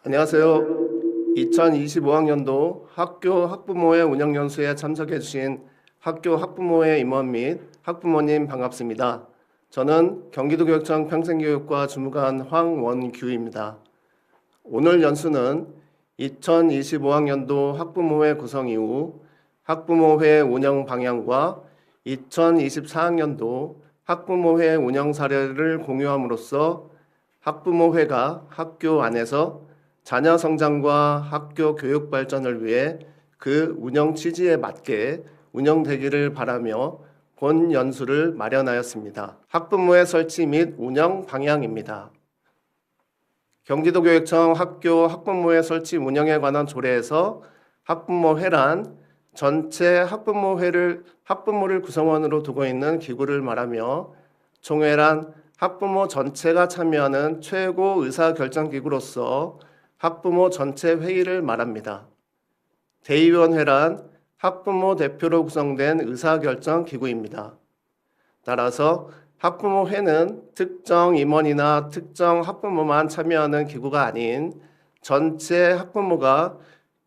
안녕하세요. 2025학년도 학교 학부모회 운영연수에 참석해 주신 학교 학부모회 임원 및 학부모님 반갑습니다. 저는 경기도교육청 평생교육과 주무관 황원규입니다. 오늘 연수는 2025학년도 학부모회 구성 이후 학부모회 운영 방향과 2024학년도 학부모회 운영 사례를 공유함으로써 학부모회가 학교 안에서 자녀 성장과 학교 교육 발전을 위해 그 운영 취지에 맞게 운영되기를 바라며 본 연수를 마련하였습니다. 학부모회 설치 및 운영 방향입니다. 경기도교육청 학교 학부모회 설치 운영에 관한 조례에서 학부모회란 전체 학부모를 구성원으로 두고 있는 기구를 말하며 총회란 학부모 전체가 참여하는 최고 의사결정기구로서 학부모 전체 회의를 말합니다. 대의원회란 학부모 대표로 구성된 의사결정 기구입니다. 따라서 학부모회는 특정 임원이나 특정 학부모만 참여하는 기구가 아닌 전체 학부모가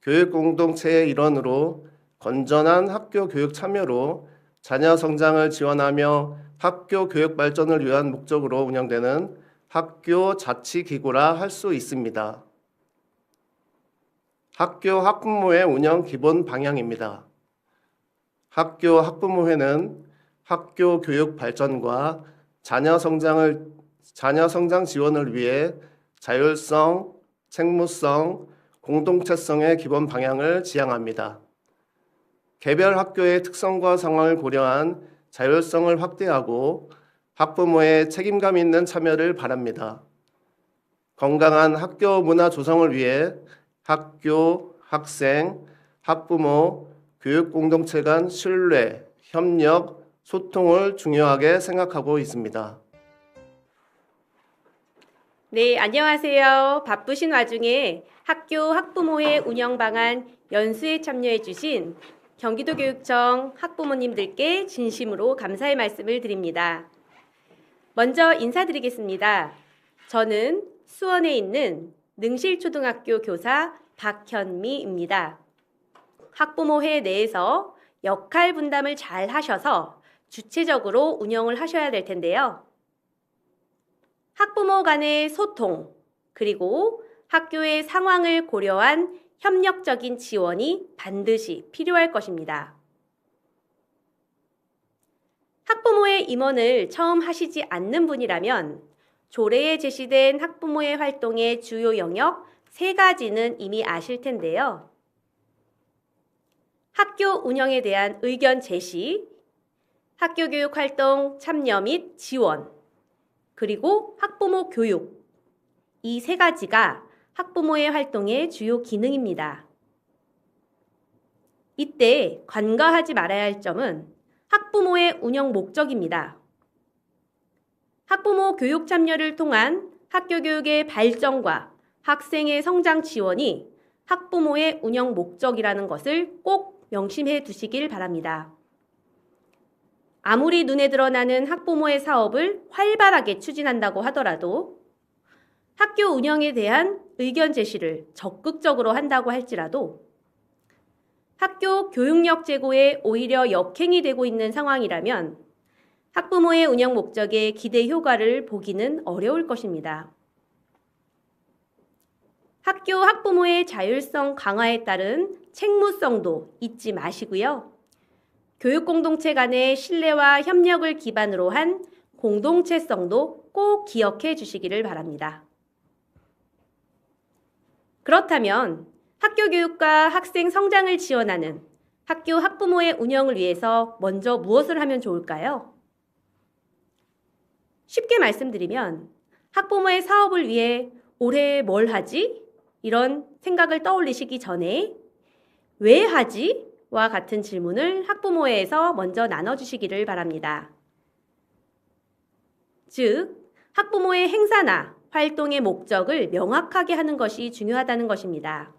교육 공동체의 일원으로 건전한 학교 교육 참여로 자녀 성장을 지원하며 학교 교육 발전을 위한 목적으로 운영되는 학교 자치기구라 할 수 있습니다. 학교 학부모회 운영 기본 방향입니다. 학교 학부모회는 학교 교육 발전과 자녀 성장 지원을 위해 자율성, 책무성, 공동체성의 기본 방향을 지향합니다. 개별 학교의 특성과 상황을 고려한 자율성을 확대하고 학부모의 책임감 있는 참여를 바랍니다. 건강한 학교 문화 조성을 위해 학교, 학생, 학부모, 교육 공동체 간 신뢰, 협력, 소통을 중요하게 생각하고 있습니다. 네, 안녕하세요. 바쁘신 와중에 학교 학부모회 운영 방안 연수에 참여해 주신 경기도교육청 학부모님들께 진심으로 감사의 말씀을 드립니다. 먼저 인사드리겠습니다. 저는 수원에 있는 능실초등학교 교사 박현미입니다. 학부모회 내에서 역할 분담을 잘 하셔서 주체적으로 운영을 하셔야 될 텐데요. 학부모 간의 소통, 그리고 학교의 상황을 고려한 협력적인 지원이 반드시 필요할 것입니다. 학부모회 임원을 처음 하시지 않는 분이라면 조례에 제시된 학부모회 활동의 주요 영역 3가지는 이미 아실 텐데요. 학교 운영에 대한 의견 제시, 학교 교육 활동 참여 및 지원, 그리고 학부모 교육, 이 3가지가 학부모의 활동의 주요 기능입니다. 이때 간과하지 말아야 할 점은 학부모의 운영 목적입니다. 학부모 교육 참여를 통한 학교 교육의 발전과 학생의 성장 지원이 학부모의 운영 목적이라는 것을 꼭 명심해 두시길 바랍니다. 아무리 눈에 드러나는 학부모의 사업을 활발하게 추진한다고 하더라도 학교 운영에 대한 의견 제시를 적극적으로 한다고 할지라도 학교 교육력 제고에 오히려 역행이 되고 있는 상황이라면 학부모의 운영 목적의 기대 효과를 보기는 어려울 것입니다. 학교 학부모의 자율성 강화에 따른 책무성도 잊지 마시고요. 교육 공동체 간의 신뢰와 협력을 기반으로 한 공동체성도 꼭 기억해 주시기를 바랍니다. 그렇다면 학교 교육과 학생 성장을 지원하는 학교 학부모의 운영을 위해서 먼저 무엇을 하면 좋을까요? 쉽게 말씀드리면 학부모의 사업을 위해 올해 뭘 하지? 이런 생각을 떠올리시기 전에 왜 하지? 와 같은 질문을 학부모회에서 먼저 나눠주시기를 바랍니다. 즉, 학부모의 행사나 활동의 목적을 명확하게 하는 것이 중요하다는 것입니다.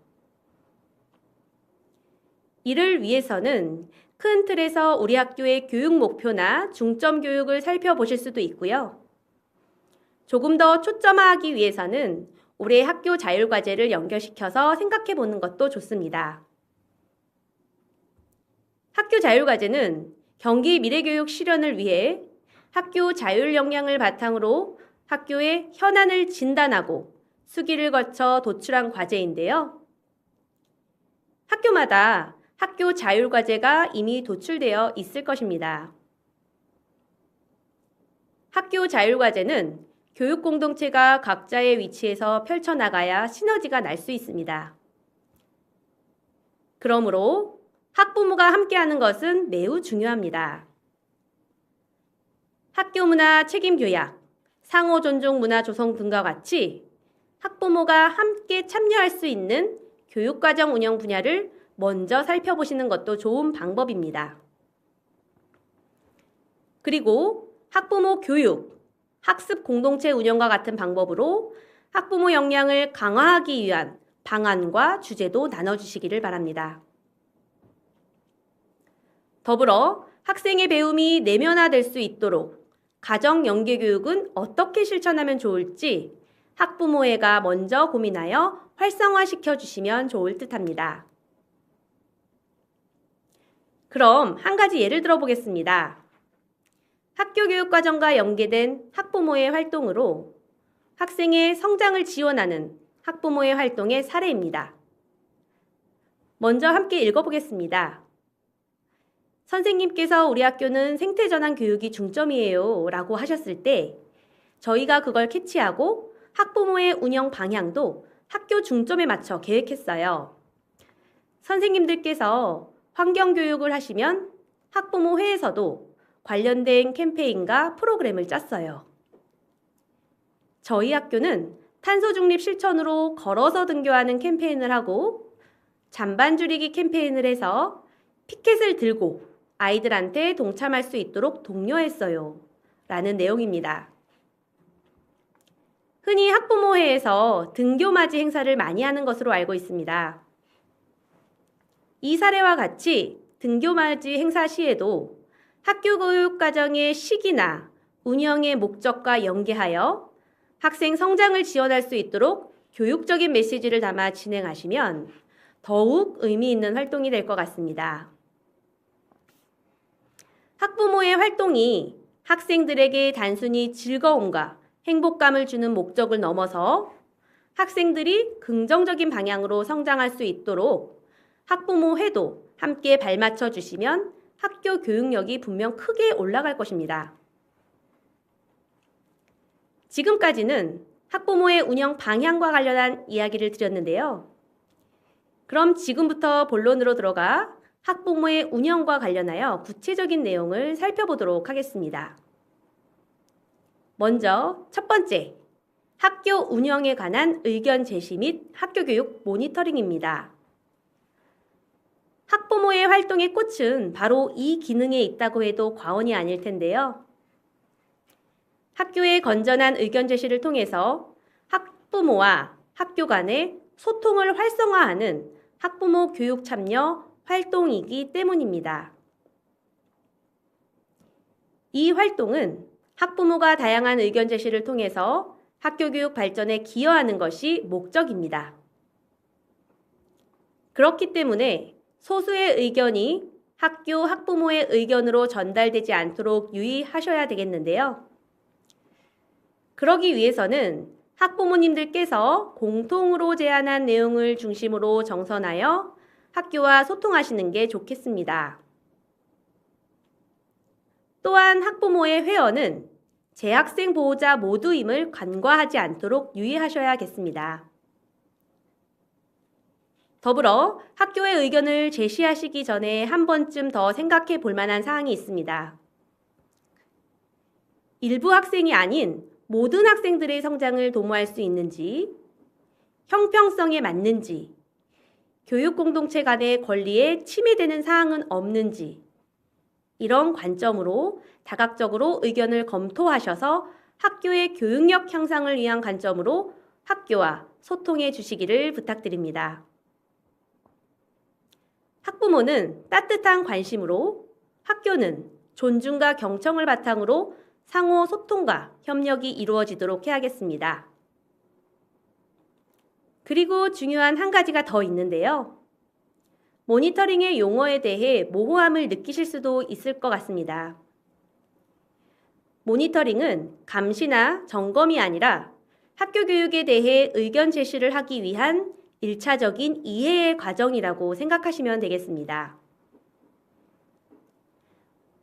이를 위해서는 큰 틀에서 우리 학교의 교육 목표나 중점 교육을 살펴보실 수도 있고요. 조금 더 초점화하기 위해서는 올해 학교 자율과제를 연결시켜서 생각해 보는 것도 좋습니다. 학교 자율과제는 경기 미래교육 실현을 위해 학교 자율 역량을 바탕으로 학교의 현안을 진단하고 수기를 거쳐 도출한 과제인데요. 학교마다 학교 자율과제가 이미 도출되어 있을 것입니다. 학교 자율과제는 교육 공동체가 각자의 위치에서 펼쳐나가야 시너지가 날 수 있습니다. 그러므로 학부모가 함께하는 것은 매우 중요합니다. 학교 문화 책임 교약, 상호 존중 문화 조성 등과 같이 학부모가 함께 참여할 수 있는 교육과정 운영 분야를 먼저 살펴보시는 것도 좋은 방법입니다. 그리고 학부모 교육, 학습 공동체 운영과 같은 방법으로 학부모 역량을 강화하기 위한 방안과 주제도 나눠주시기를 바랍니다. 더불어 학생의 배움이 내면화될 수 있도록 가정 연계 교육은 어떻게 실천하면 좋을지 학부모회가 먼저 고민하여 활성화시켜 주시면 좋을 듯합니다. 그럼 한 가지 예를 들어 보겠습니다. 학교 교육과정과 연계된 학부모의 활동으로 학생의 성장을 지원하는 학부모의 활동의 사례입니다. 먼저 함께 읽어보겠습니다. 선생님께서 우리 학교는 생태전환 교육이 중점이에요 라고 하셨을 때 저희가 그걸 캐치하고 학부모의 운영 방향도 학교 중점에 맞춰 계획했어요. 선생님들께서 환경교육을 하시면 학부모회에서도 관련된 캠페인과 프로그램을 짰어요. 저희 학교는 탄소 중립 실천으로 걸어서 등교하는 캠페인을 하고 잔반 줄이기 캠페인을 해서 피켓을 들고 아이들한테 동참할 수 있도록 독려했어요. 라는 내용입니다. 흔히 학부모회에서 등교맞이 행사를 많이 하는 것으로 알고 있습니다. 이 사례와 같이 등교맞이 행사 시에도 학교 교육 과정의 시기나 운영의 목적과 연계하여 학생 성장을 지원할 수 있도록 교육적인 메시지를 담아 진행하시면 더욱 의미 있는 활동이 될 것 같습니다. 학부모의 활동이 학생들에게 단순히 즐거움과 행복감을 주는 목적을 넘어서 학생들이 긍정적인 방향으로 성장할 수 있도록 학부모회도 함께 발맞춰 주시면 학교 교육력이 분명 크게 올라갈 것입니다. 지금까지는 학부모의 운영 방향과 관련한 이야기를 드렸는데요. 그럼 지금부터 본론으로 들어가 학부모의 운영과 관련하여 구체적인 내용을 살펴보도록 하겠습니다. 먼저 첫 번째, 학교 운영에 관한 의견 제시 및 학교교육 모니터링입니다. 학부모의 활동의 꽃은 바로 이 기능에 있다고 해도 과언이 아닐 텐데요. 학교의 건전한 의견 제시를 통해서 학부모와 학교 간의 소통을 활성화하는 학부모 교육 참여 활동이기 때문입니다. 이 활동은 학부모가 다양한 의견 제시를 통해서 학교 교육 발전에 기여하는 것이 목적입니다. 그렇기 때문에 소수의 의견이 학교 학부모의 의견으로 전달되지 않도록 유의하셔야 되겠는데요. 그러기 위해서는 학부모님들께서 공통으로 제안한 내용을 중심으로 정선하여 학교와 소통하시는 게 좋겠습니다. 또한 학부모의 회원은 재학생 보호자 모두임을 간과하지 않도록 유의하셔야겠습니다. 더불어 학교의 의견을 제시하시기 전에 한 번쯤 더 생각해 볼 만한 사항이 있습니다. 일부 학생이 아닌 모든 학생들의 성장을 도모할 수 있는지, 형평성에 맞는지, 교육 공동체 간의 권리에 침해되는 사항은 없는지, 이런 관점으로 다각적으로 의견을 검토하셔서 학교의 교육력 향상을 위한 관점으로 학교와 소통해 주시기를 부탁드립니다. 학부모는 따뜻한 관심으로, 학교는 존중과 경청을 바탕으로 상호 소통과 협력이 이루어지도록 해야겠습니다. 그리고 중요한 한 가지가 더 있는데요. 모니터링의 용어에 대해 모호함을 느끼실 수도 있을 것 같습니다. 모니터링은 감시나 점검이 아니라 학교 교육에 대해 의견 제시를 하기 위한 1차적인 이해의 과정이라고 생각하시면 되겠습니다.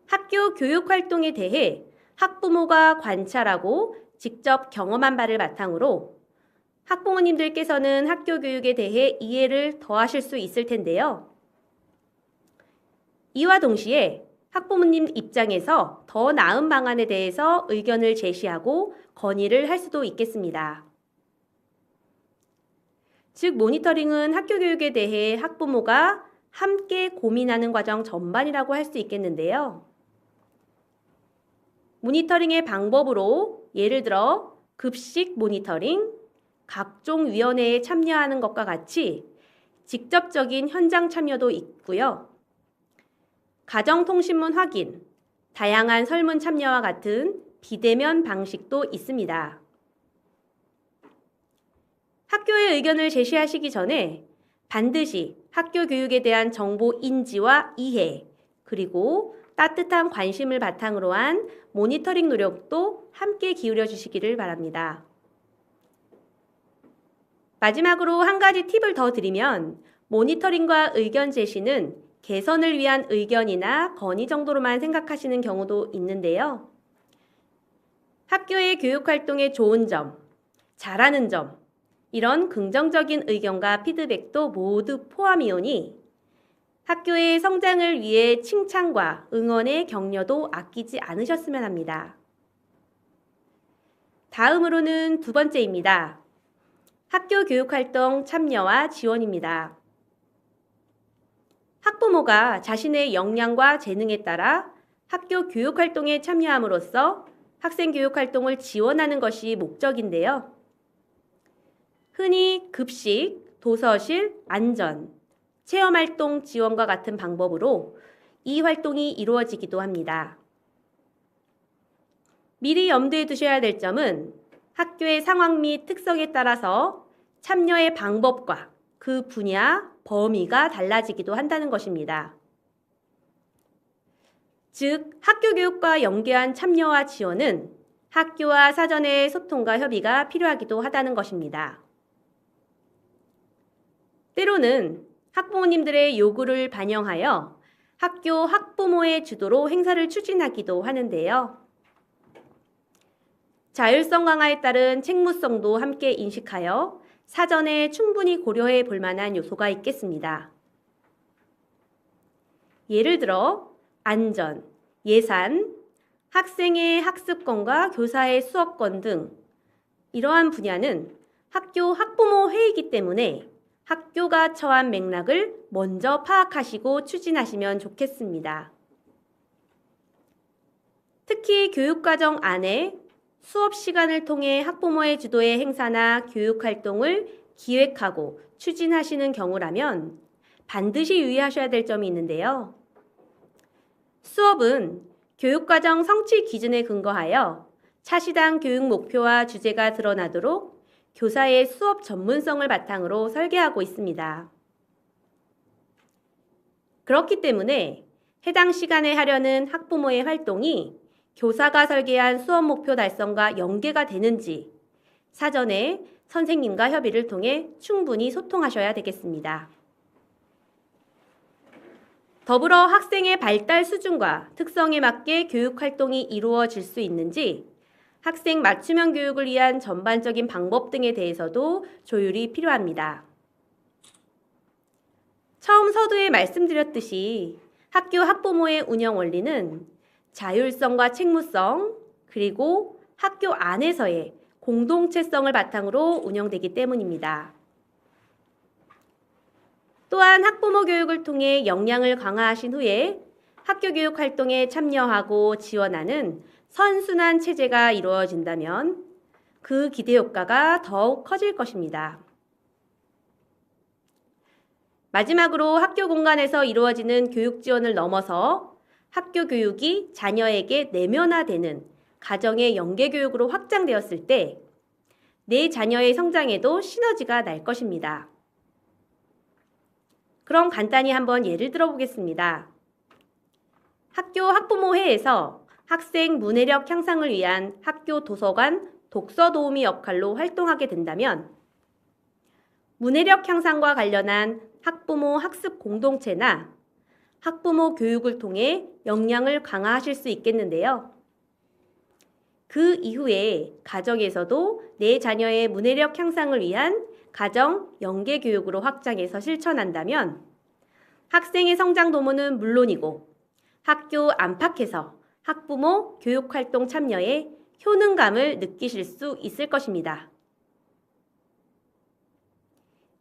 학교 교육 활동에 대해 학부모가 관찰하고 직접 경험한 바를 바탕으로 학부모님들께서는 학교 교육에 대해 이해를 더하실 수 있을 텐데요. 이와 동시에 학부모님 입장에서 더 나은 방안에 대해서 의견을 제시하고 건의를 할 수도 있겠습니다. 즉, 모니터링은 학교 교육에 대해 학부모가 함께 고민하는 과정 전반이라고 할 수 있겠는데요. 모니터링의 방법으로 예를 들어 급식 모니터링, 각종 위원회에 참여하는 것과 같이 직접적인 현장 참여도 있고요. 가정통신문 확인, 다양한 설문 참여와 같은 비대면 방식도 있습니다. 학교의 의견을 제시하시기 전에 반드시 학교 교육에 대한 정보 인지와 이해, 그리고 따뜻한 관심을 바탕으로 한 모니터링 노력도 함께 기울여 주시기를 바랍니다. 마지막으로 한 가지 팁을 더 드리면 모니터링과 의견 제시는 개선을 위한 의견이나 건의 정도로만 생각하시는 경우도 있는데요. 학교의 교육활동의 좋은 점, 잘하는 점, 이런 긍정적인 의견과 피드백도 모두 포함이오니 학교의 성장을 위해 칭찬과 응원의 격려도 아끼지 않으셨으면 합니다. 다음으로는 두 번째입니다. 학교 교육활동 참여와 지원입니다. 학부모가 자신의 역량과 재능에 따라 학교 교육활동에 참여함으로써 학생 교육활동을 지원하는 것이 목적인데요. 흔히 급식, 도서실, 안전, 체험활동 지원과 같은 방법으로 이 활동이 이루어지기도 합니다. 미리 염두에 두셔야 될 점은 학교의 상황 및 특성에 따라서 참여의 방법과 그 분야, 범위가 달라지기도 한다는 것입니다. 즉, 학교 교육과 연계한 참여와 지원은 학교와 사전의 소통과 협의가 필요하기도 하다는 것입니다. 때로는 학부모님들의 요구를 반영하여 학교 학부모의 주도로 행사를 추진하기도 하는데요. 자율성 강화에 따른 책무성도 함께 인식하여 사전에 충분히 고려해 볼 만한 요소가 있겠습니다. 예를 들어 안전, 예산, 학생의 학습권과 교사의 수업권 등 이러한 분야는 학교 학부모 회의이기 때문에 학교가 처한 맥락을 먼저 파악하시고 추진하시면 좋겠습니다. 특히 교육과정 안에 수업 시간을 통해 학부모의 주도의 행사나 교육활동을 기획하고 추진하시는 경우라면 반드시 유의하셔야 될 점이 있는데요. 수업은 교육과정 성취 기준에 근거하여 차시당 교육 목표와 주제가 드러나도록 교사의 수업 전문성을 바탕으로 설계하고 있습니다. 그렇기 때문에 해당 시간에 하려는 학부모의 활동이 교사가 설계한 수업 목표 달성과 연계가 되는지 사전에 선생님과 협의를 통해 충분히 소통하셔야 되겠습니다. 더불어 학생의 발달 수준과 특성에 맞게 교육 활동이 이루어질 수 있는지 학생 맞춤형 교육을 위한 전반적인 방법 등에 대해서도 조율이 필요합니다. 처음 서두에 말씀드렸듯이 학교 학부모의 운영 원리는 자율성과 책무성, 그리고 학교 안에서의 공동체성을 바탕으로 운영되기 때문입니다. 또한 학부모 교육을 통해 역량을 강화하신 후에 학교 교육 활동에 참여하고 지원하는 선순환 체제가 이루어진다면 그 기대 효과가 더욱 커질 것입니다. 마지막으로 학교 공간에서 이루어지는 교육 지원을 넘어서 학교 교육이 자녀에게 내면화되는 가정의 연계 교육으로 확장되었을 때 내 자녀의 성장에도 시너지가 날 것입니다. 그럼 간단히 한번 예를 들어보겠습니다. 학교 학부모회에서 학생 문해력 향상을 위한 학교 도서관 독서 도우미 역할로 활동하게 된다면 문해력 향상과 관련한 학부모 학습 공동체나 학부모 교육을 통해 역량을 강화하실 수 있겠는데요. 그 이후에 가정에서도 내 자녀의 문해력 향상을 위한 가정 연계 교육으로 확장해서 실천한다면 학생의 성장 도모는 물론이고 학교 안팎에서 학부모 교육활동 참여에 효능감을 느끼실 수 있을 것입니다.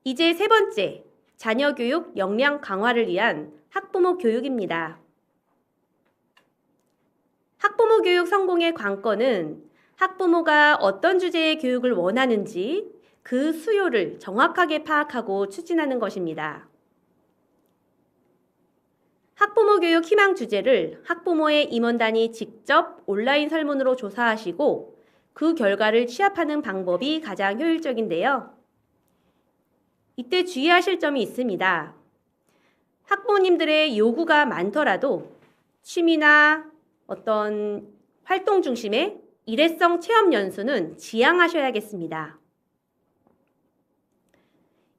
이제 세 번째, 자녀 교육 역량 강화를 위한 학부모 교육입니다. 학부모 교육 성공의 관건은 학부모가 어떤 주제의 교육을 원하는지 그 수요를 정확하게 파악하고 추진하는 것입니다. 학부모 교육 희망 주제를 학부모의 임원단이 직접 온라인 설문으로 조사하시고 그 결과를 취합하는 방법이 가장 효율적인데요. 이때 주의하실 점이 있습니다. 학부모님들의 요구가 많더라도 취미나 어떤 활동 중심의 일회성 체험 연수는 지양하셔야겠습니다.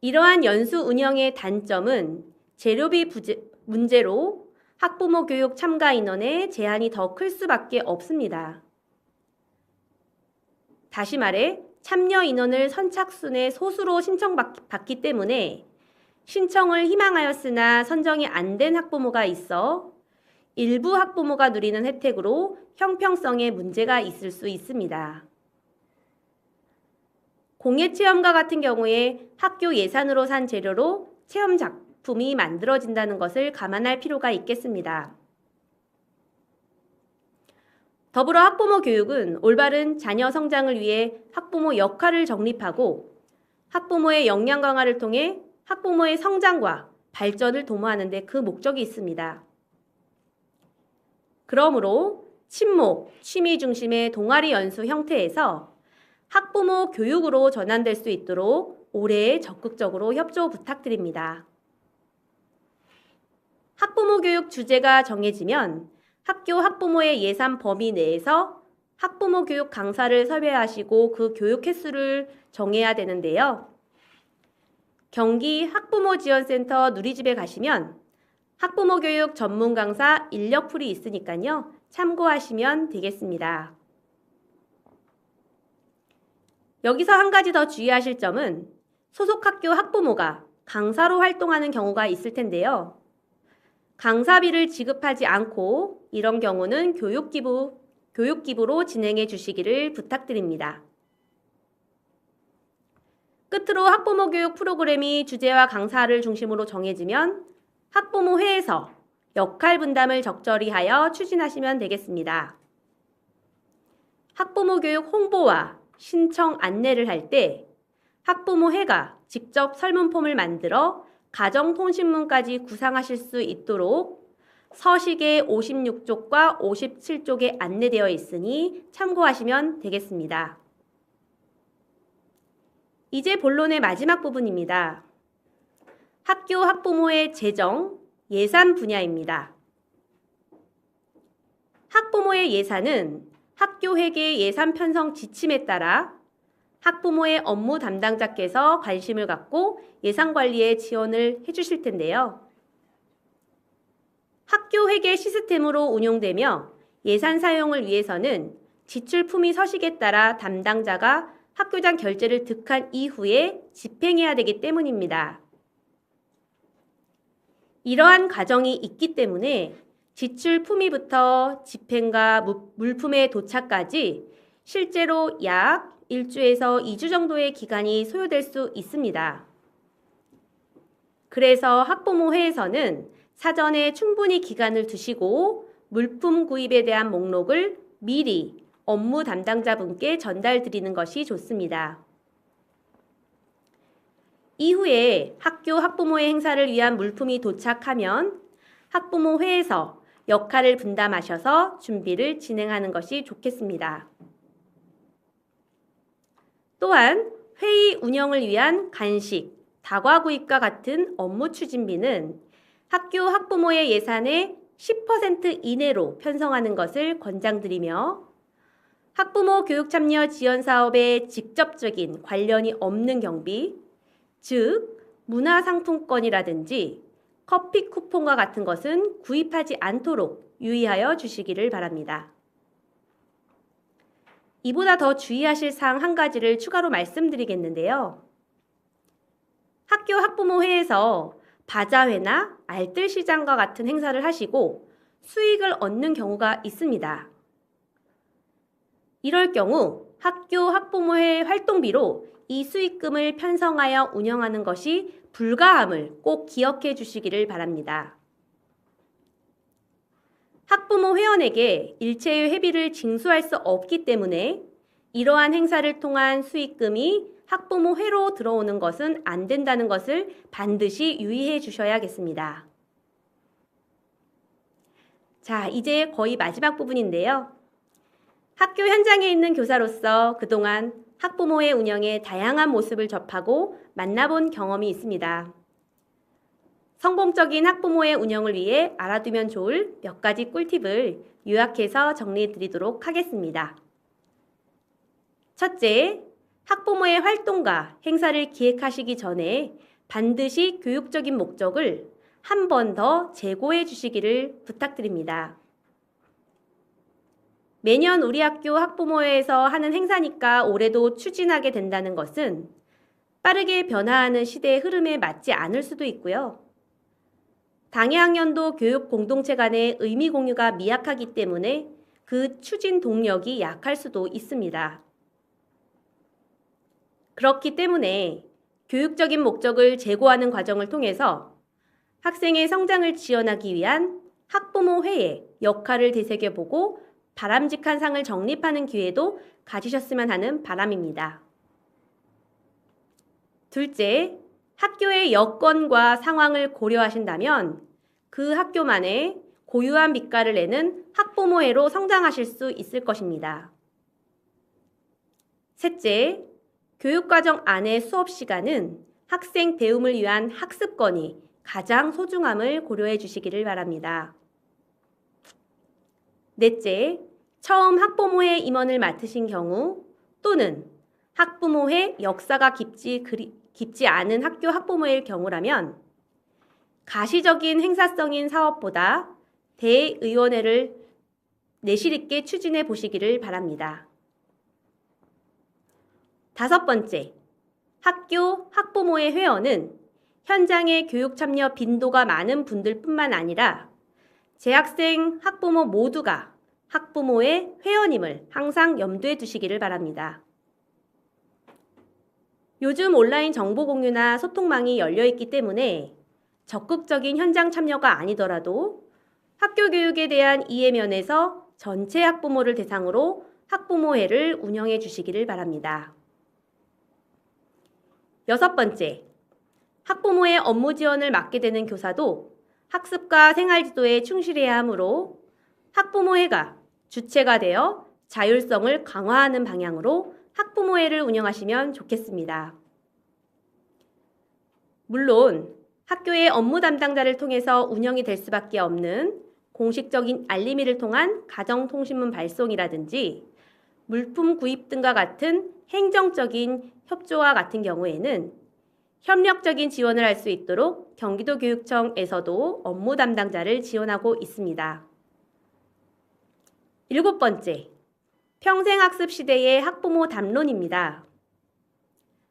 이러한 연수 운영의 단점은 재료비 문제로 학부모 교육 참가 인원의 제한이 더 클 수밖에 없습니다. 다시 말해 참여 인원을 선착순의 소수로 신청받기 때문에 신청을 희망하였으나 선정이 안 된 학부모가 있어 일부 학부모가 누리는 혜택으로 형평성에 문제가 있을 수 있습니다. 공예체험과 같은 경우에 학교 예산으로 산 재료로 체험 작품이 만들어진다는 것을 감안할 필요가 있겠습니다. 더불어 학부모 교육은 올바른 자녀 성장을 위해 학부모 역할을 정립하고 학부모의 역량 강화를 통해 학부모의 성장과 발전을 도모하는 데 그 목적이 있습니다. 그러므로 친목, 취미 중심의 동아리 연수 형태에서 학부모 교육으로 전환될 수 있도록 올해 적극적으로 협조 부탁드립니다. 학부모 교육 주제가 정해지면 학교 학부모의 예산 범위 내에서 학부모 교육 강사를 섭외하시고 그 교육 횟수를 정해야 되는데요. 경기 학부모지원센터 누리집에 가시면 학부모 교육 전문 강사 인력풀이 있으니까요. 참고하시면 되겠습니다. 여기서 한 가지 더 주의하실 점은 소속 학교 학부모가 강사로 활동하는 경우가 있을 텐데요. 강사비를 지급하지 않고 이런 경우는 교육기부로 진행해 주시기를 부탁드립니다. 끝으로 학부모 교육 프로그램이 주제와 강사를 중심으로 정해지면 학부모회에서 역할 분담을 적절히 하여 추진하시면 되겠습니다. 학부모 교육 홍보와 신청 안내를 할 때 학부모회가 직접 설문폼을 만들어 가정통신문까지 구상하실 수 있도록 서식에 56쪽과 57쪽에 안내되어 있으니 참고하시면 되겠습니다. 이제 본론의 마지막 부분입니다. 학교 학부모의 재정, 예산 분야입니다. 학부모의 예산은 학교 회계 예산 편성 지침에 따라 학부모의 업무 담당자께서 관심을 갖고 예산 관리에 지원을 해주실 텐데요. 학교 회계 시스템으로 운용되며 예산 사용을 위해서는 지출품위 서식에 따라 담당자가 학교장 결제를 득한 이후에 집행해야 되기 때문입니다. 이러한 과정이 있기 때문에 지출 품위부터 집행과 물품의 도착까지 실제로 약 1주에서 2주 정도의 기간이 소요될 수 있습니다. 그래서 학부모회에서는 사전에 충분히 기간을 두시고 물품 구입에 대한 목록을 미리 업무 담당자분께 전달드리는 것이 좋습니다. 이후에 학교 학부모의 행사를 위한 물품이 도착하면 학부모회에서 역할을 분담하셔서 준비를 진행하는 것이 좋겠습니다. 또한 회의 운영을 위한 간식, 다과 구입과 같은 업무 추진비는 학교 학부모의 예산의 10% 이내로 편성하는 것을 권장드리며 학부모 교육 참여 지원 사업에 직접적인 관련이 없는 경비, 즉 문화상품권이라든지 커피 쿠폰과 같은 것은 구입하지 않도록 유의하여 주시기를 바랍니다. 이보다 더 주의하실 사항 한 가지를 추가로 말씀드리겠는데요. 학교 학부모회에서 바자회나 알뜰시장과 같은 행사를 하시고 수익을 얻는 경우가 있습니다. 이럴 경우 학교 학부모회 활동비로 이 수익금을 편성하여 운영하는 것이 불가함을 꼭 기억해 주시기를 바랍니다. 학부모 회원에게 일체의 회비를 징수할 수 없기 때문에 이러한 행사를 통한 수익금이 학부모 회로 들어오는 것은 안 된다는 것을 반드시 유의해 주셔야겠습니다. 자, 이제 거의 마지막 부분인데요. 학교 현장에 있는 교사로서 그동안 학부모의 운영의 다양한 모습을 접하고 만나본 경험이 있습니다. 성공적인 학부모의 운영을 위해 알아두면 좋을 몇 가지 꿀팁을 요약해서 정리해 드리도록 하겠습니다. 첫째, 학부모의 활동과 행사를 기획하시기 전에 반드시 교육적인 목적을 한 번 더 재고해 주시기를 부탁드립니다. 매년 우리 학교 학부모회에서 하는 행사니까 올해도 추진하게 된다는 것은 빠르게 변화하는 시대의 흐름에 맞지 않을 수도 있고요. 당해학년도 교육 공동체 간의 의미 공유가 미약하기 때문에 그 추진 동력이 약할 수도 있습니다. 그렇기 때문에 교육적인 목적을 제고하는 과정을 통해서 학생의 성장을 지원하기 위한 학부모회의 역할을 되새겨보고 바람직한 상을 정립하는 기회도 가지셨으면 하는 바람입니다. 둘째, 학교의 여건과 상황을 고려하신다면 그 학교만의 고유한 빛깔을 내는 학부모회로 성장하실 수 있을 것입니다. 셋째, 교육과정 안의 수업 시간은 학생 배움을 위한 학습권이 가장 소중함을 고려해 주시기를 바랍니다. 넷째, 처음 학부모회 임원을 맡으신 경우 또는 학부모회 역사가 깊지 않은 학교 학부모회일 경우라면 가시적인 행사성인 사업보다 대의원회를 내실 있게 추진해 보시기를 바랍니다. 다섯 번째, 학교 학부모회 회원은 현장의 교육 참여 빈도가 많은 분들뿐만 아니라 재학생, 학부모 모두가 학부모의 회원임을 항상 염두에 두시기를 바랍니다. 요즘 온라인 정보 공유나 소통망이 열려있기 때문에 적극적인 현장 참여가 아니더라도 학교 교육에 대한 이해면에서 전체 학부모를 대상으로 학부모회를 운영해 주시기를 바랍니다. 여섯 번째, 학부모의 업무 지원을 맡게 되는 교사도 학습과 생활지도에 충실해야 하므로 학부모회가 주체가 되어 자율성을 강화하는 방향으로 학부모회를 운영하시면 좋겠습니다. 물론 학교의 업무 담당자를 통해서 운영이 될 수밖에 없는 공식적인 알림이를 통한 가정통신문 발송이라든지 물품 구입 등과 같은 행정적인 협조와 같은 경우에는 협력적인 지원을 할 수 있도록 경기도교육청에서도 업무 담당자를 지원하고 있습니다. 일곱 번째, 평생학습 시대의 학부모 담론입니다.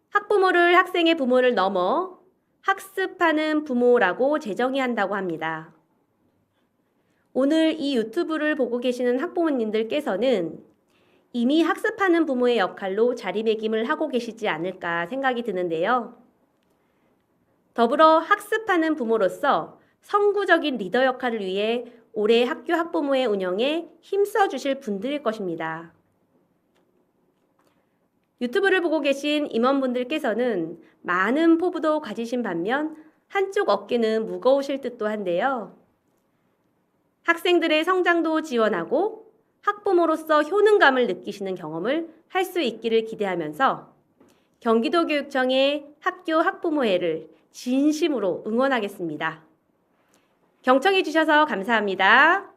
학부모를 학생의 부모를 넘어 학습하는 부모라고 재정의한다고 합니다. 오늘 이 유튜브를 보고 계시는 학부모님들께서는 이미 학습하는 부모의 역할로 자리매김을 하고 계시지 않을까 생각이 드는데요. 더불어 학습하는 부모로서 선구적인 리더 역할을 위해 올해 학교 학부모의 운영에 힘써 주실 분들일 것입니다. 유튜브를 보고 계신 임원분들께서는 많은 포부도 가지신 반면 한쪽 어깨는 무거우실 듯도 한데요. 학생들의 성장도 지원하고 학부모로서 효능감을 느끼시는 경험을 할 수 있기를 기대하면서 경기도교육청의 학교 학부모회를 진심으로 응원하겠습니다. 경청해 주셔서 감사합니다.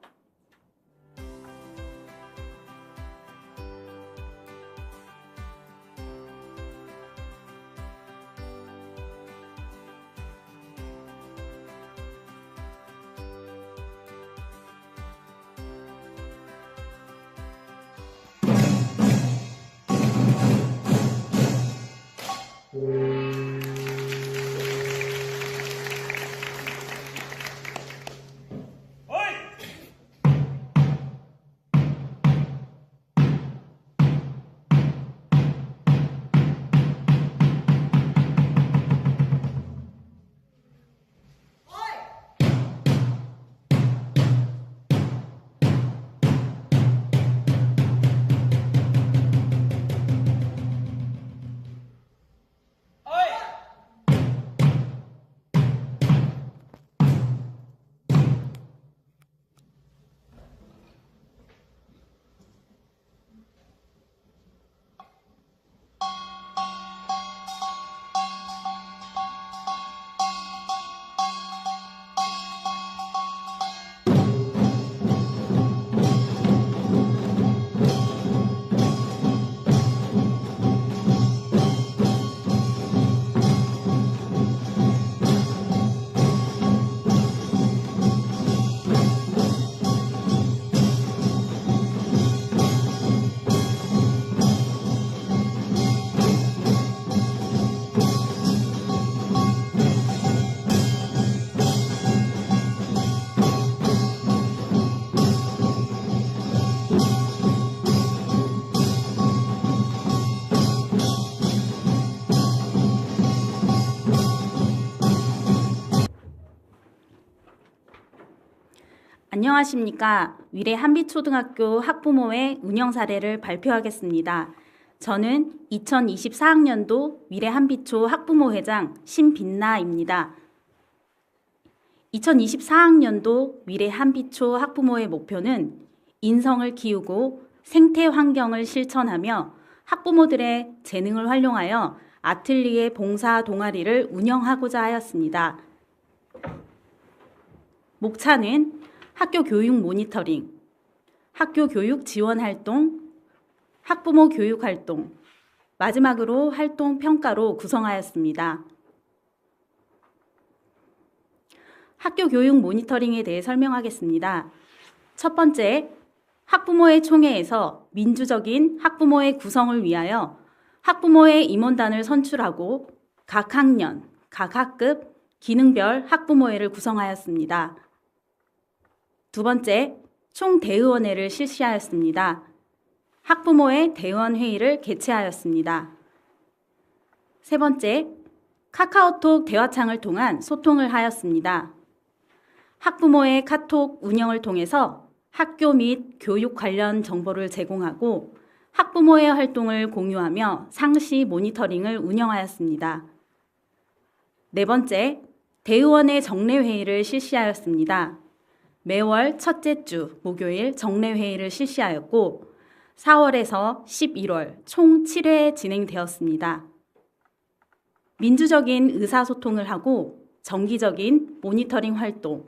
안녕하십니까. 위례 한빛초등학교 학부모회 운영 사례를 발표하겠습니다. 저는 2024학년도 위례 한빛초 학부모회장 신빛나입니다. 2024학년도 위례 한빛초 학부모회 목표는 인성을 키우고 생태 환경을 실천하며 학부모들의 재능을 활용하여 아틀리에 봉사 동아리를 운영하고자 하였습니다. 목차는 학교 교육 모니터링, 학교 교육 지원 활동, 학부모 교육 활동, 마지막으로 활동 평가로 구성하였습니다. 학교 교육 모니터링에 대해 설명하겠습니다. 첫 번째, 학부모회 총회에서 민주적인 학부모회 구성을 위하여 학부모회 임원단을 선출하고 각 학년, 각 학급, 기능별 학부모회를 구성하였습니다. 두 번째, 총대의원회를 실시하였습니다. 학부모회 대의원회의를 개최하였습니다. 세 번째, 카카오톡 대화창을 통한 소통을 하였습니다. 학부모회 카톡 운영을 통해서 학교 및 교육 관련 정보를 제공하고 학부모회 활동을 공유하며 상시 모니터링을 운영하였습니다. 네 번째, 대의원회 정례회의를 실시하였습니다. 매월 첫째 주 목요일 정례회의를 실시하였고 4월에서 11월 총 7회 진행되었습니다. 민주적인 의사소통을 하고 정기적인 모니터링 활동,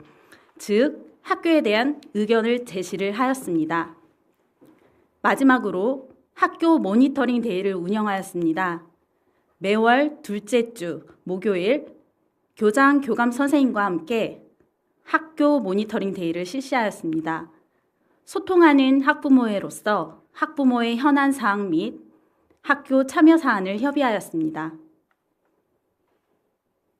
즉 학교에 대한 의견을 제시를 하였습니다. 마지막으로 학교 모니터링 데이를 운영하였습니다. 매월 둘째 주 목요일 교장, 교감 선생님과 함께 학교 모니터링 데이를 실시하였습니다. 소통하는 학부모회로서 학부모의 현안 사항 및 학교 참여 사안을 협의하였습니다.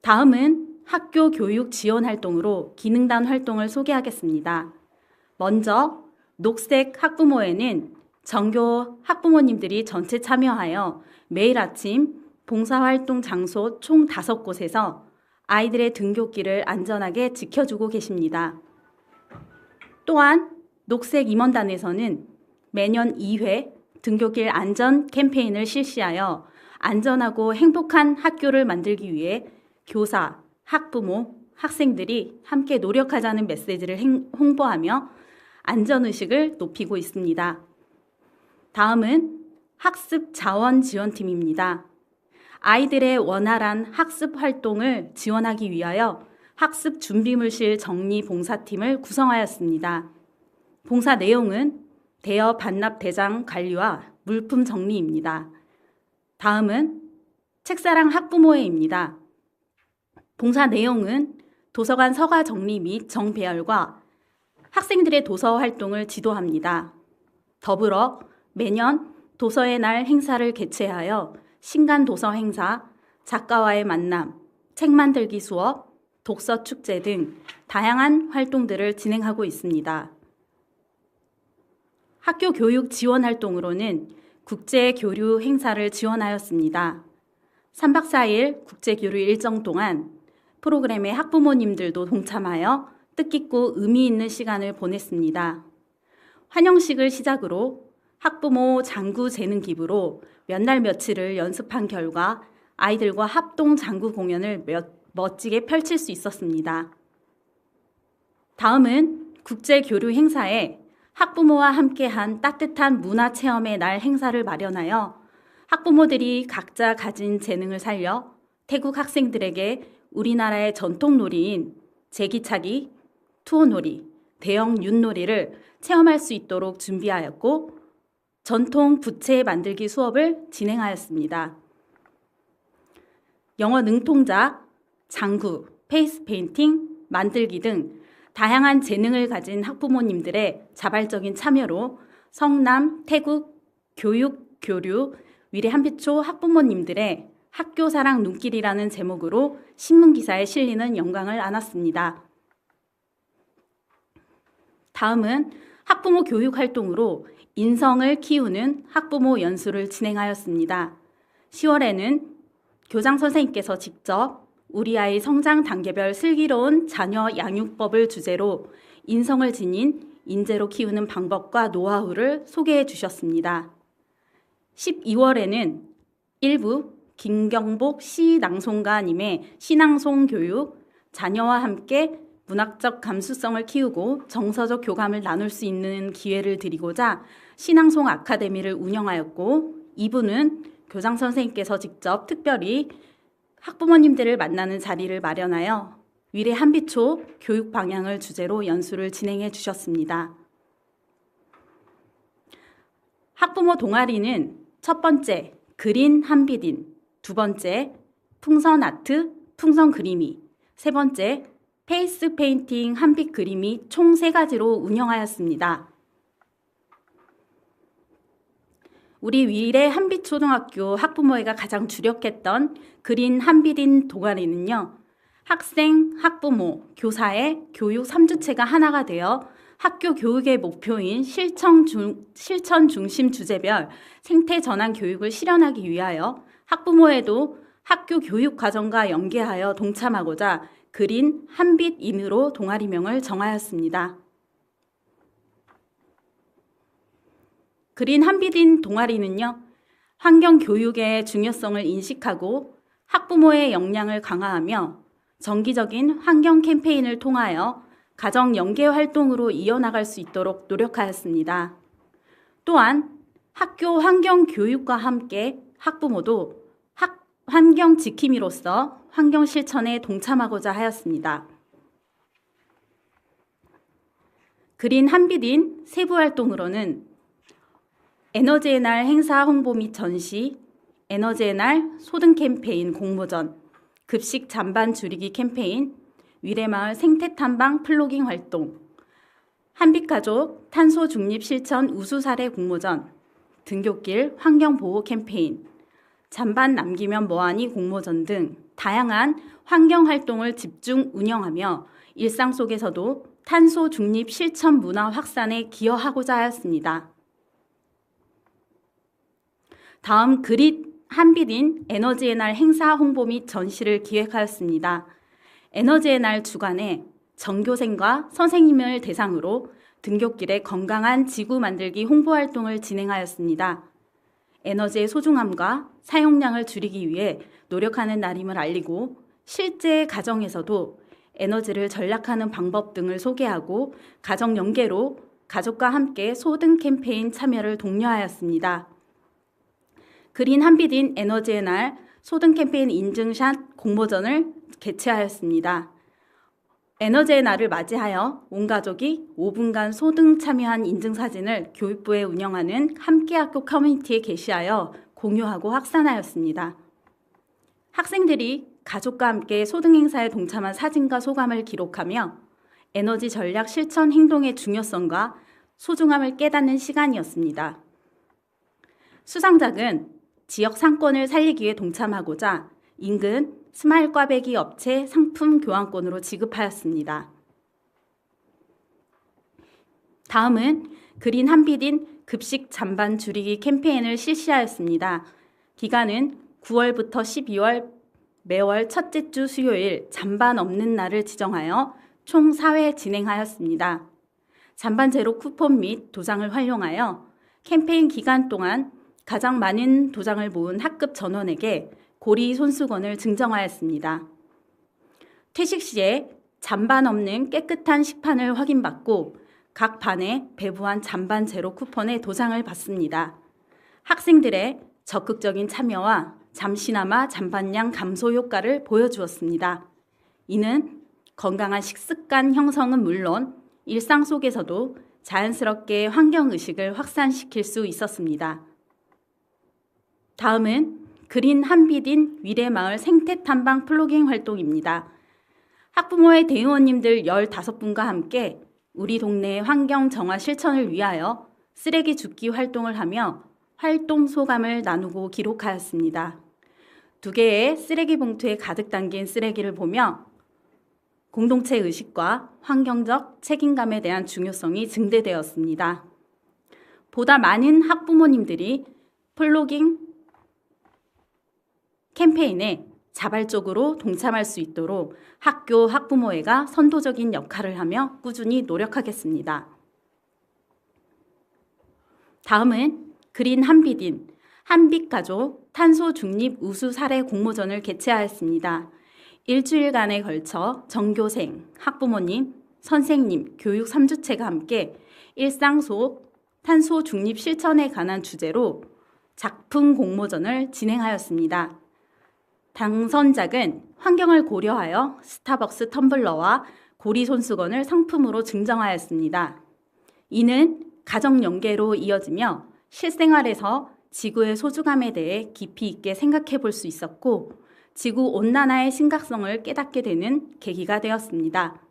다음은 학교 교육 지원 활동으로 기능단 활동을 소개하겠습니다. 먼저 녹색 학부모회는 전교 학부모님들이 전체 참여하여 매일 아침 봉사활동 장소 총 5곳에서 아이들의 등굣길을 안전하게 지켜주고 계십니다. 또한 녹색 임원단에서는 매년 2회 등굣길 안전 캠페인을 실시하여 안전하고 행복한 학교를 만들기 위해 교사, 학부모, 학생들이 함께 노력하자는 메시지를 홍보하며 안전의식을 높이고 있습니다. 다음은 학습 자원 지원팀입니다. 아이들의 원활한 학습 활동을 지원하기 위하여 학습 준비물실 정리 봉사팀을 구성하였습니다. 봉사 내용은 대여 반납 대장 관리와 물품 정리입니다. 다음은 책사랑 학부모회입니다. 봉사 내용은 도서관 서가 정리 및 정배열과 학생들의 도서 활동을 지도합니다. 더불어 매년 도서의 날 행사를 개최하여 신간 도서 행사, 작가와의 만남, 책 만들기 수업, 독서 축제 등 다양한 활동들을 진행하고 있습니다. 학교 교육 지원 활동으로는 국제 교류 행사를 지원하였습니다. 3박 4일 국제 교류 일정 동안 프로그램에 학부모님들도 동참하여 뜻깊고 의미 있는 시간을 보냈습니다. 환영식을 시작으로 학부모 장구 재능 기부로 몇 날 며칠을 연습한 결과 아이들과 합동 장구 공연을 멋지게 펼칠 수 있었습니다. 다음은 국제 교류 행사에 학부모와 함께한 따뜻한 문화체험의 날 행사를 마련하여 학부모들이 각자 가진 재능을 살려 태국 학생들에게 우리나라의 전통 놀이인 제기차기, 투어놀이, 대형 윷놀이를 체험할 수 있도록 준비하였고 전통 부채 만들기 수업을 진행하였습니다. 영어 능통작, 장구, 페이스 페인팅, 만들기 등 다양한 재능을 가진 학부모님들의 자발적인 참여로 성남, 태국, 교육, 교류, 위례 한빛초 학부모님들의 학교사랑 눈길이라는 제목으로 신문기사에 실리는 영광을 안았습니다. 다음은 학부모 교육 활동으로 인성을 키우는 학부모 연수를 진행하였습니다. 10월에는 교장 선생님께서 직접 우리 아이 성장 단계별 슬기로운 자녀 양육법을 주제로 인성을 지닌 인재로 키우는 방법과 노하우를 소개해 주셨습니다. 12월에는 일부 김경복 시낭송가님의 시낭송 교육, 자녀와 함께 문학적 감수성을 키우고 정서적 교감을 나눌 수 있는 기회를 드리고자 시낭송 아카데미를 운영하였고 2부는 교장 선생님께서 직접 특별히 학부모님들을 만나는 자리를 마련하여 위례 한빛초 교육 방향을 주제로 연수를 진행해 주셨습니다. 학부모 동아리는 첫 번째 그린 한빛인, 두 번째 풍선 아트, 풍선 그림이, 세 번째 페이스 페인팅 한빛 그림이 총 3가지로 운영하였습니다. 우리 위례 한빛초등학교 학부모회가 가장 주력했던 그린 한빛인 동아리는요. 학생, 학부모, 교사의 교육 3주체가 하나가 되어 학교 교육의 목표인 실천 중심 주제별 생태 전환 교육을 실현하기 위하여 학부모회도 학교 교육 과정과 연계하여 동참하고자 그린 한빛인으로 동아리명을 정하였습니다. 그린 한빛인 동아리는요, 환경 교육의 중요성을 인식하고 학부모의 역량을 강화하며 정기적인 환경 캠페인을 통하여 가정 연계 활동으로 이어나갈 수 있도록 노력하였습니다. 또한 학교 환경 교육과 함께 학부모도 환경 지킴이로서 환경 실천에 동참하고자 하였습니다. 그린 한빛인 세부 활동으로는 에너지의 날 행사 홍보 및 전시, 에너지의 날 소등 캠페인 공모전, 급식 잔반 줄이기 캠페인, 위례마을 생태 탐방 플로깅 활동, 한빛가족 탄소 중립 실천 우수 사례 공모전, 등굣길 환경 보호 캠페인, 잔반 남기면 뭐하니 공모전 등 다양한 환경 활동을 집중 운영하며 일상 속에서도 탄소 중립 실천 문화 확산에 기여하고자 하였습니다. 다음 그린 한빛인 에너지의 날 행사 홍보 및 전시를 기획하였습니다. 에너지의 날 주간에 전교생과 선생님을 대상으로 등굣길의 건강한 지구 만들기 홍보 활동을 진행하였습니다. 에너지의 소중함과 사용량을 줄이기 위해 노력하는 날임을 알리고 실제 가정에서도 에너지를 절약하는 방법 등을 소개하고 가정 연계로 가족과 함께 소등 캠페인 참여를 독려하였습니다. 그린 한빛인 에너지의 날 소등 캠페인 인증샷 공모전을 개최하였습니다. 에너지의 날을 맞이하여 온 가족이 5분간 소등 참여한 인증사진을 교육부에 운영하는 함께학교 커뮤니티에 게시하여 공유하고 확산하였습니다. 학생들이 가족과 함께 소등 행사에 동참한 사진과 소감을 기록하며 에너지 전략 실천 행동의 중요성과 소중함을 깨닫는 시간이었습니다. 수상작은 지역 상권을 살리기 위해 동참하고자 인근 스마일 꽈배기 업체 상품 교환권으로 지급하였습니다. 다음은 그린 한빛인 급식 잔반 줄이기 캠페인을 실시하였습니다. 기간은 9월부터 12월 매월 첫째 주 수요일 잔반 없는 날을 지정하여 총 4회 진행하였습니다. 잔반 제로 쿠폰 및 도장을 활용하여 캠페인 기간 동안 가장 많은 도장을 모은 학급 전원에게 고리 손수건을 증정하였습니다. 퇴식 시에 잔반 없는 깨끗한 식판을 확인받고 각 반에 배부한 잔반 제로 쿠폰의 도장을 받습니다. 학생들의 적극적인 참여와 잠시나마 잔반량 감소 효과를 보여주었습니다. 이는 건강한 식습관 형성은 물론 일상 속에서도 자연스럽게 환경의식을 확산시킬 수 있었습니다. 다음은 그린 한빛인 위례마을 생태탐방 플로깅 활동입니다. 학부모의 대의원님들 15분과 함께 우리 동네의 환경 정화 실천을 위하여 쓰레기 줍기 활동을 하며 활동 소감을 나누고 기록하였습니다. 2개의 쓰레기 봉투에 가득 담긴 쓰레기를 보며 공동체 의식과 환경적 책임감에 대한 중요성이 증대되었습니다. 보다 많은 학부모님들이 플로깅 캠페인에 자발적으로 동참할 수 있도록 학교 학부모회가 선도적인 역할을 하며 꾸준히 노력하겠습니다. 다음은 그린 한빛인 한빛가족 탄소 중립 우수 사례 공모전을 개최하였습니다. 일주일간에 걸쳐 전교생, 학부모님, 선생님, 교육 3주체가 함께 일상 속 탄소 중립 실천에 관한 주제로 작품 공모전을 진행하였습니다. 당선작은 환경을 고려하여 스타벅스 텀블러와 고리 손수건을 상품으로 증정하였습니다. 이는 가정 연계로 이어지며 실생활에서 지구의 소중함에 대해 깊이 있게 생각해 볼 수 있었고 지구 온난화의 심각성을 깨닫게 되는 계기가 되었습니다.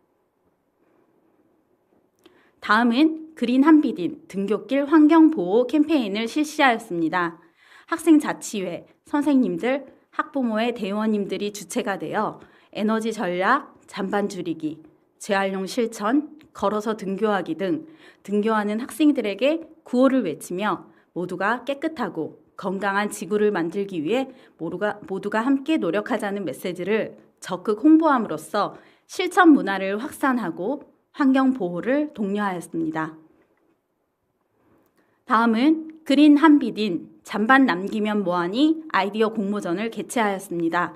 다음은 그린 한빛인 등굣길 환경보호 캠페인을 실시하였습니다. 학생자치회, 선생님들, 학부모의 대의원님들이 주체가 되어 에너지 전략, 잔반 줄이기, 재활용 실천, 걸어서 등교하기 등 등교하는 학생들에게 구호를 외치며 모두가 깨끗하고 건강한 지구를 만들기 위해 모두가 함께 노력하자는 메시지를 적극 홍보함으로써 실천 문화를 확산하고 환경 보호를 독려하였습니다. 다음은 그린 한빛인 잔반 남기면 뭐하니 아이디어 공모전을 개최하였습니다.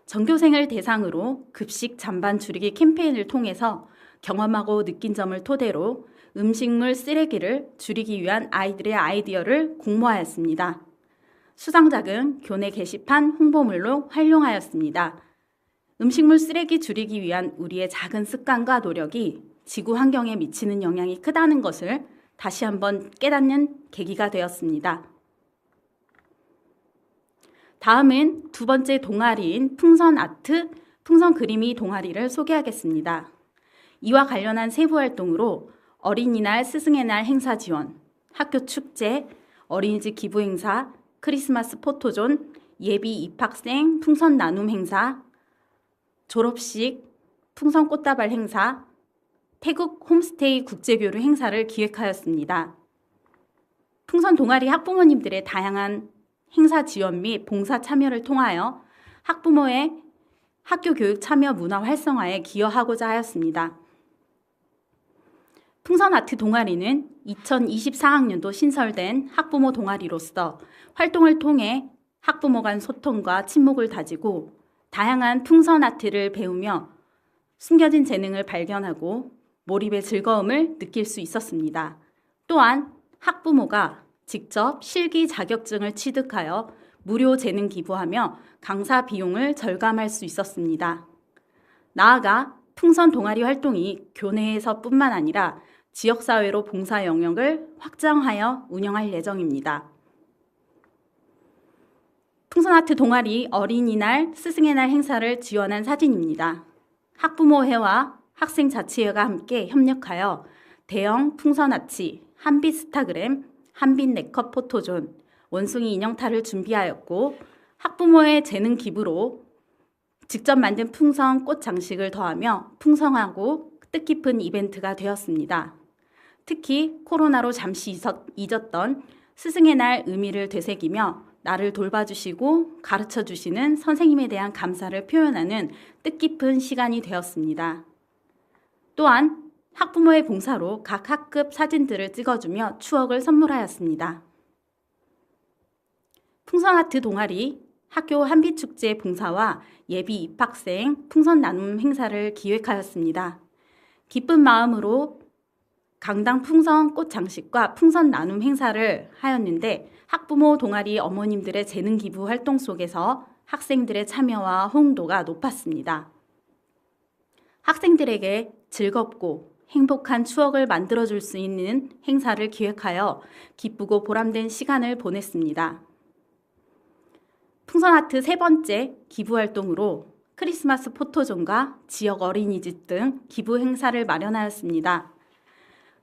전교생을 대상으로 급식 잔반 줄이기 캠페인을 통해서 경험하고 느낀 점을 토대로 음식물 쓰레기를 줄이기 위한 아이들의 아이디어를 공모하였습니다. 수상작은 교내 게시판 홍보물로 활용하였습니다. 음식물 쓰레기 줄이기 위한 우리의 작은 습관과 노력이 지구 환경에 미치는 영향이 크다는 것을 다시 한번 깨닫는 계기가 되었습니다. 다음은 2번째 동아리인 풍선 아트, 풍선 그림이 동아리를 소개하겠습니다. 이와 관련한 세부 활동으로 어린이날, 스승의 날 행사 지원, 학교 축제, 어린이집 기부 행사, 크리스마스 포토존, 예비 입학생 풍선 나눔 행사, 졸업식 풍선 꽃다발 행사, 태국 홈스테이 국제교류 행사를 기획하였습니다. 풍선 동아리 학부모님들의 다양한 행사 지원 및 봉사 참여를 통하여 학부모의 학교 교육 참여 문화 활성화에 기여하고자 하였습니다. 풍선 아트 동아리는 2024학년도 신설된 학부모 동아리로서 활동을 통해 학부모 간 소통과 친목을 다지고 다양한 풍선 아트를 배우며 숨겨진 재능을 발견하고 몰입의 즐거움을 느낄 수 있었습니다. 또한 학부모가 직접 실기 자격증을 취득하여 무료 재능 기부하며 강사 비용을 절감할 수 있었습니다. 나아가 풍선 동아리 활동이 교내에서뿐만 아니라 지역사회로 봉사 영역을 확장하여 운영할 예정입니다. 풍선아트 동아리 어린이날, 스승의 날 행사를 지원한 사진입니다. 학부모회와 학생자치회가 함께 협력하여 대형 풍선아치, 한빛스타그램, 한빛 네컷 포토존, 원숭이 인형탈을 준비하였고 학부모의 재능 기부로 직접 만든 풍선 꽃 장식을 더하며 풍성하고 뜻깊은 이벤트가 되었습니다. 특히 코로나로 잠시 잊었던 스승의 날 의미를 되새기며 나를 돌봐주시고 가르쳐주시는 선생님에 대한 감사를 표현하는 뜻깊은 시간이 되었습니다. 또한 학부모의 봉사로 각 학급 사진들을 찍어주며 추억을 선물하였습니다. 풍선아트 동아리 학교 한빛축제 봉사와 예비 입학생 풍선 나눔 행사를 기획하였습니다. 기쁜 마음으로 강당 풍선 꽃 장식과 풍선 나눔 행사를 하였는데 학부모 동아리 어머님들의 재능 기부 활동 속에서 학생들의 참여와 호응도가 높았습니다. 학생들에게 즐겁고 행복한 추억을 만들어줄 수 있는 행사를 기획하여 기쁘고 보람된 시간을 보냈습니다. 풍선아트 세 번째 기부 활동으로 크리스마스 포토존과 지역 어린이집 등 기부 행사를 마련하였습니다.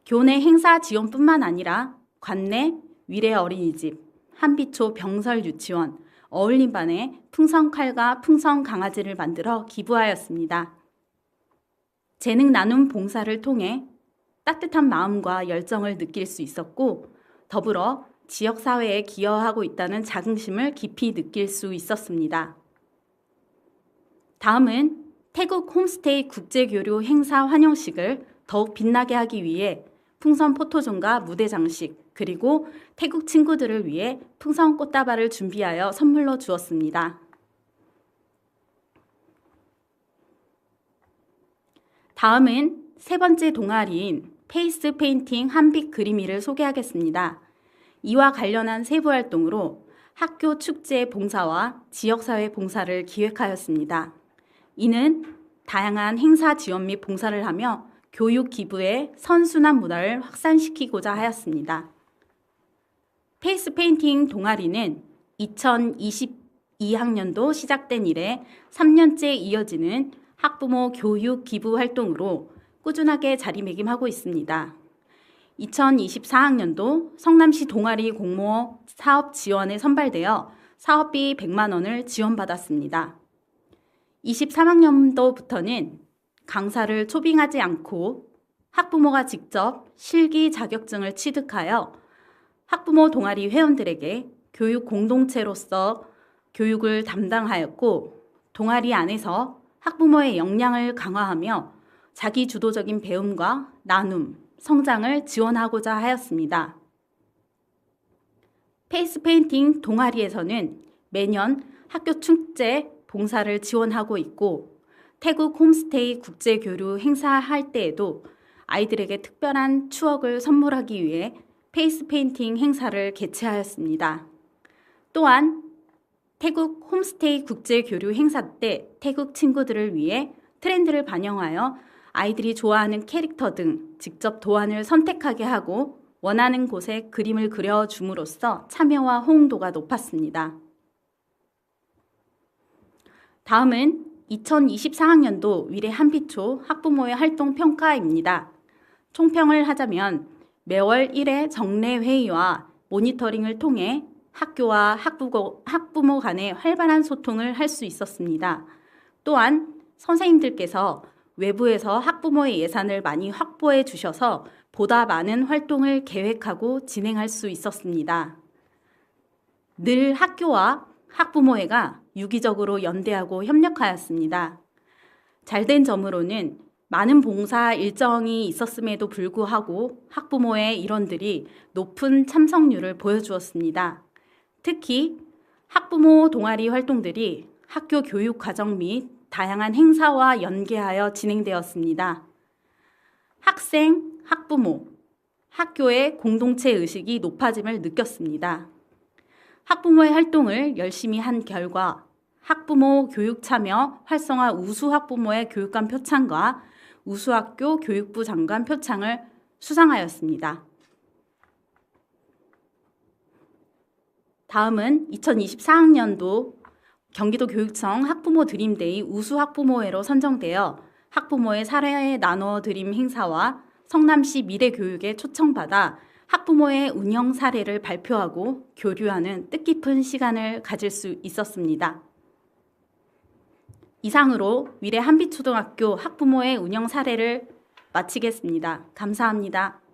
교내 행사 지원뿐만 아니라 관내 위례 어린이집, 한빛초 병설 유치원, 어울림반에 풍선칼과 풍선 강아지를 만들어 기부하였습니다. 재능 나눔 봉사를 통해 따뜻한 마음과 열정을 느낄 수 있었고 더불어 지역사회에 기여하고 있다는 자긍심을 깊이 느낄 수 있었습니다. 다음은 태국 홈스테이 국제교류 행사 환영식을 더욱 빛나게 하기 위해 풍선 포토존과 무대 장식 그리고 태국 친구들을 위해 풍선 꽃다발을 준비하여 선물로 주었습니다. 다음은 세 번째 동아리인 페이스 페인팅 한빛 그림이를 소개하겠습니다. 이와 관련한 세부 활동으로 학교 축제 봉사와 지역사회 봉사를 기획하였습니다. 이는 다양한 행사 지원 및 봉사를 하며 교육 기부의 선순환 문화를 확산시키고자 하였습니다. 페이스 페인팅 동아리는 2022학년도 시작된 이래 3년째 이어지는 학부모 교육 기부 활동으로 꾸준하게 자리매김하고 있습니다. 2024학년도 성남시 동아리 공모 사업 지원에 선발되어 사업비 100만 원을 지원받았습니다. 23학년도부터는 강사를 초빙하지 않고 학부모가 직접 실기 자격증을 취득하여 학부모 동아리 회원들에게 교육 공동체로서 교육을 담당하였고 동아리 안에서 학부모의 역량을 강화하며 자기 주도적인 배움과 나눔, 성장을 지원하고자 하였습니다. 페이스 페인팅 동아리에서는 매년 학교 축제 봉사를 지원하고 있고 태국 홈스테이 국제교류 행사할 때에도 아이들에게 특별한 추억을 선물하기 위해 페이스 페인팅 행사를 개최하였습니다. 또한 태국 홈스테이 국제교류 행사 때 태국 친구들을 위해 트렌드를 반영하여 아이들이 좋아하는 캐릭터 등 직접 도안을 선택하게 하고 원하는 곳에 그림을 그려줌으로써 참여와 호응도가 높았습니다. 다음은 2024학년도 위례 한빛초 학부모의 활동 평가입니다. 총평을 하자면 매월 1회 정례 회의와 모니터링을 통해 학교와 학부모 간의 활발한 소통을 할 수 있었습니다. 또한 선생님들께서 외부에서 학부모의 예산을 많이 확보해 주셔서 보다 많은 활동을 계획하고 진행할 수 있었습니다. 늘 학교와 학부모회가 유기적으로 연대하고 협력하였습니다. 잘된 점으로는 많은 봉사 일정이 있었음에도 불구하고 학부모의 일원들이 높은 참석률을 보여주었습니다. 특히 학부모 동아리 활동들이 학교 교육 과정 및 다양한 행사와 연계하여 진행되었습니다. 학생, 학부모, 학교의 공동체 의식이 높아짐을 느꼈습니다. 학부모의 활동을 열심히 한 결과 학부모 교육 참여 활성화 우수 학부모의 교육감 표창과 우수학교 교육부 장관 표창을 수상하였습니다. 다음은 2024학년도 경기도 교육청 학부모 드림데이 우수 학부모회로 선정되어 학부모의 사례 나눠 드림 행사와 성남시 미래교육에 초청받아 학부모의 운영 사례를 발표하고 교류하는 뜻깊은 시간을 가질 수 있었습니다. 이상으로 위례 한빛초등학교 학부모의 운영 사례를 마치겠습니다. 감사합니다.